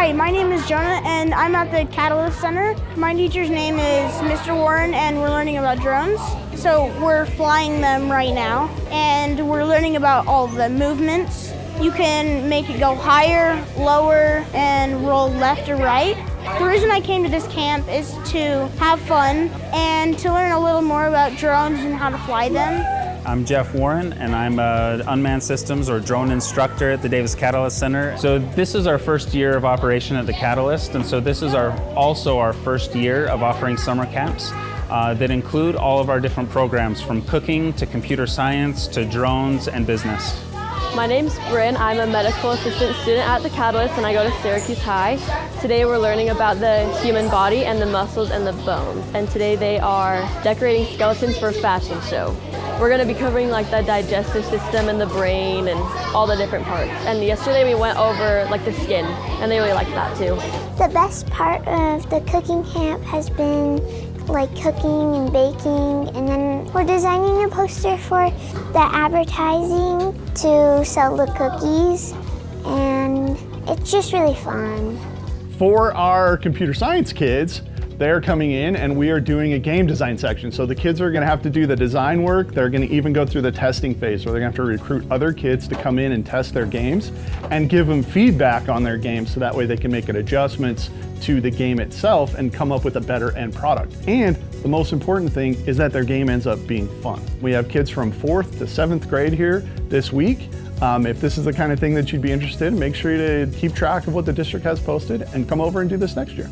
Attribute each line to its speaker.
Speaker 1: Hi, my name is Jonah and I'm at the Catalyst Center. My teacher's name is Mr. Warren and we're learning about drones. So we're flying them right now and we're learning about all the movements. You can make it go higher, lower, and roll left or right. The reason I came to this camp is to have fun and to learn a little more about drones and how to fly them.
Speaker 2: I'm Jeff Warren, and I'm an unmanned systems or drone instructor at the Davis Catalyst Center. So this is our first year of operation at the Catalyst, and so this is also our first year of offering summer camps that include all of our different programs, from cooking to computer science to drones and business.
Speaker 3: My name's Bryn. I'm a medical assistant student at the Catalyst and I go to Syracuse High. Today we're learning about the human body and the muscles and the bones. And today they are decorating skeletons for a fashion show. We're going to be covering like the digestive system and the brain and all the different parts. And yesterday we went over like the skin and they really liked that too.
Speaker 4: The best part of the cooking camp has been like cooking and baking, and then we're designing a poster for the advertising to sell the cookies, and it's just really fun.
Speaker 5: For our computer science kids, they're coming in and we are doing a game design section. So the kids are gonna have to do the design work. They're gonna even go through the testing phase where they're gonna have to recruit other kids to come in and test their games and give them feedback on their games so that way they can make adjustments to the game itself and come up with a better end product. And the most important thing is that their game ends up being fun. We have kids from 4th to 7th grade here this week. If this is the kind of thing that you'd be interested in, make sure to keep track of what the district has posted and come over and do this next year.